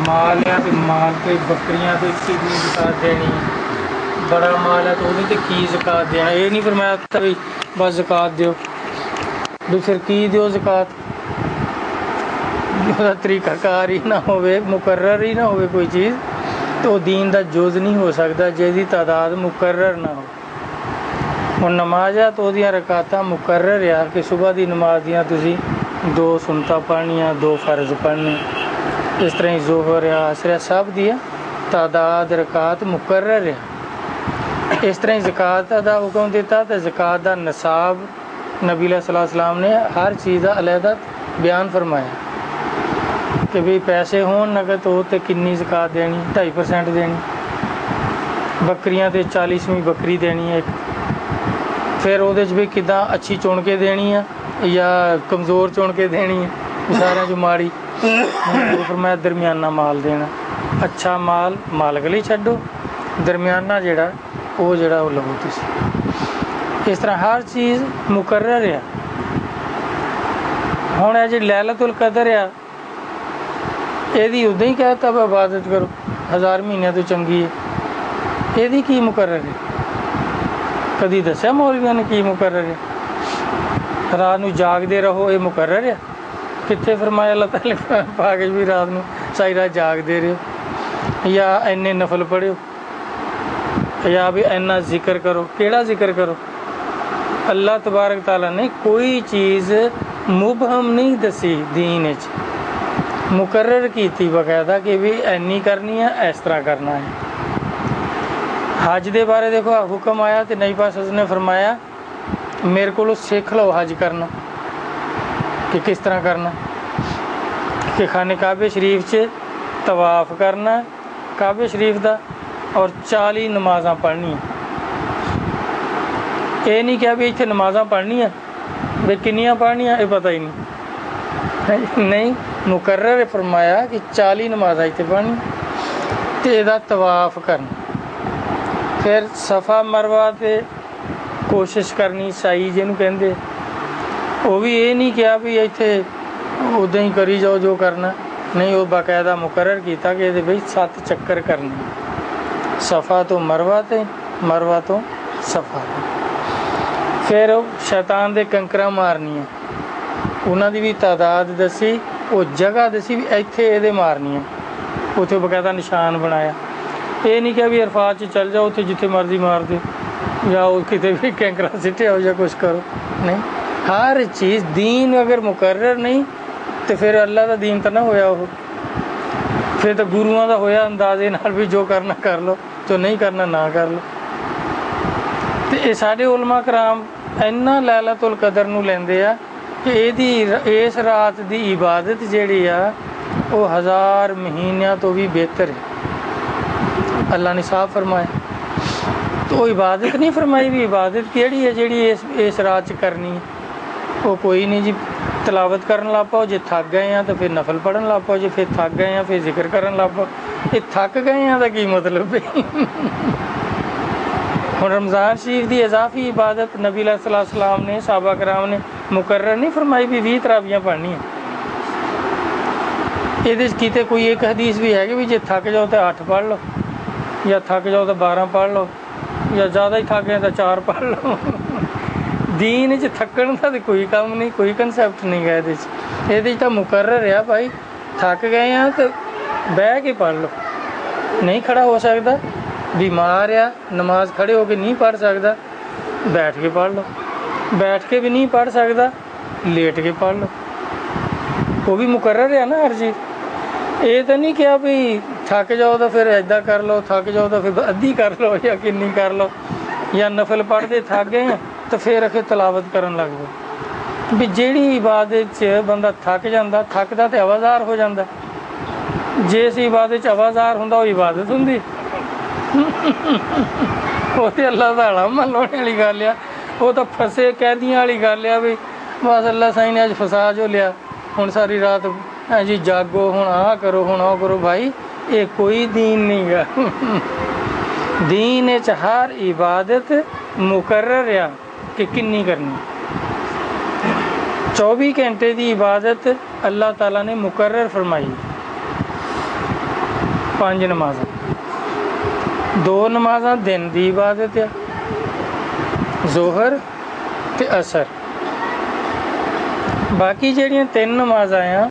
माल है तो माल तो बकरियां तो इसकी भी ज़कात देनी, बड़ा माल है तो वो तो की ज़कात देना। ये नहीं फरमाया भी बस ज़कात दो भी, फिर की दो ज़कात जो तरीकाकार ही ना होवे, मुकर्रर ही ना होवे कोई चीज़, तो दीन का जुज़ नहीं हो सकता जिसकी तादाद मुकर्रर ना हो। ਹੁਣ नमाज है तो ਉਹਦੀਆਂ रकातां मुकर्रर आ कि सुबह की नमाज दियां तुसी 2 सुनता पढ़नियाँ, 2 फ़र्ज पढ़ने, इस तरह ही ज़ोहर आ असर सब दी तादाद रकात मुकर्रर आ। इस तरह ही ज़कात का हुक्म दिता तो ज़कात का नसाब नबी सल्लल्लाहु अलैहि वसल्लम ने हर चीज़ का अलहदा बयान फरमाया कि भी पैसे हो नगद हो तो कितनी ज़कात देनी, 2.5% देनी, बकरियां तो 40वीं बकरी देनी है एक, फिर वो भी किदा अच्छी चुन के देनी है या कमज़ोर चुन के देनी है, सारे जो माड़ी, फिर मैं दरमियाना माल देना, अच्छा माल मालक लिए छड्डो, दरमियाना जोड़ा वो जोड़ा वो लवो तुसी। इस तरह हर चीज़ मुकर्रर है। हुण है जी लैलतुल कदर आ, यदी उदा ही कहता वा इबादत करो 1000 महीनों तो चंगी है, यदी की मुकर्रर है? कभी दस्या मौलवियों ने की मुकर्रर है? रात को जागते रहो ये मुकर्रर है? कितने फरमाया अल्लाह ताला पाक भी रात को सारी रात जागते रहो, या इन्ने नफल पढ़ो, या भी इन्ना जिक्र करो। केड़ा जिक्र करो? अल्लाह तबारक ताला ने कोई चीज़ मुबहम नहीं दसी दीन च, मुकर्रर की बकायदा कि भी इन्नी करनी है, इस तरह करना है। हज के बारे देखो हुक्म आया तो नबी पाक ने फरमाया मेरे को सीख लो हज करना कि किस तरह करना, कि खाने काबे शरीफ च तवाफ करना काबे शरीफ का और 40 नमाज़ा पढ़नी। ये नहीं क्या भी इतने नमाज़ा पढ़निया वे किनिया पढ़निया ये पता ही नहीं, मुकर्रर फरमाया कि 40 नमाज़ा इतने पढ़नी तो यदा तवाफ करना, फिर सफ़ा मरवा ते कोशिश करनी साई जिन्हों कहते, वो भी ये नहीं किया भी इतने उदा ही करी जाओ जो करना, नहीं वो बाकायदा मुकर्रर किया कि ये भाई 7 चक्कर करने, सफ़ा तो मरवा ते मरवा तो सफ़ा, फिर शैतान दे कंकरा मारनिया, उन्होंने भी तादाद दसी, वो जगह दसी भी इत्थे ये मारनिया, उत्थे बाकायदा निशान बनाया। ये नहीं क्या भी अरफात चल जाओ उत्थे जिथे मर्जी मार दो, या किते भी कैंकरा सिटे हो या कुछ करो, नहीं। हर चीज़ दीन अगर मुकर्रर नहीं तो फिर अल्लाह का दीन तो ना होया, वो फिर तो गुरुओं का होया अंदाजे नाल भी जो करना कर लो, जो नहीं करना ना कर लो। तो ये साडे उलमा कराम इन्ना लैलतुल कदर नूं लैंदे आ कि इहदी इस रात की इबादत जिहड़ी आ वो 1000 महीनों तो भी बेहतर है। अल्लाह ने साफ फरमाया, तो इबादत नहीं फरमाई भी इबादत केड़ी है जी इस रात च करनी है, वो कोई नहीं जी। तलावत करन लग पाओ, जे थक गए हैं तो फिर नफल पढ़न लग पाओ, जे फिर थक गए हैं फिर जिक्र करन लग पाओ। ये थक गए हैं तो की मतलब है? हुण रमज़ान शरीफ की इजाफी इबादत नबी सल्लल्लाहु अलैहि वसल्लम ने सहाबा कराम ने मुकर्रर नहीं फरमाई भी 20 तरावियाँ पढ़नी है। ये किते कोई एक हदीस भी है कि भी जे थक जाओ तो 8 पढ़ लो, या थक जाओ तो 12 पढ़ लो, या ज़्यादा ही थक गए तो 4 पढ़ लो। दीन च थकन का तो कोई काम नहीं, कोई कंसैप्ट नहीं है ये तो मुकर्रर है भाई, थक गए हैं तो बह के पढ़ लो, नहीं खड़ा हो सकता, बीमार आ नमाज खड़े होके नहीं पढ़ सकता, बैठ के पढ़ लो, बैठ के भी नहीं पढ़ सकता लेट के पढ़ लो, वो भी मुकर्रर है ना हर चीज़। ये तो नहीं क्या भी थक जाओ तो फिर ऐदा कर लो, थक जाओ तो फिर अद्धी कर लो या किन्नी कर लो, या नफल पढ़ते थक गए हैं तो फिर अखे तलावत करन लग पो। भी जिहड़ी इबादत च बंदा थक जाता, थकदा तो आवाज़ार हो जाता, जिस इबादत च आवाज़ार हुंदा वो इबादत हुंदी। वो तो अल्लाह दा हलामा लाने वाली गल आ, वो तो फसे कैदियां वाली गल आ भी बस अल्लाह साईं ने अज फसा जो लिया, हुण सारी रात जी जागो, हुण आ करो, हुण आ करो। भाई ये कोई दीन नहीं गा। दीन च हर इबादत मुकर्रर आ कि किन्नी करनी। 24 घंटे की इबादत अल्लाह ताला ने मुकर्रर फरमाई। 5 नमाज़ां, 2 नमाज़ां दिन की इबादत आ, ज़ोहर ते असर। बाकी जड़ियाँ 3 नमाज़ां आ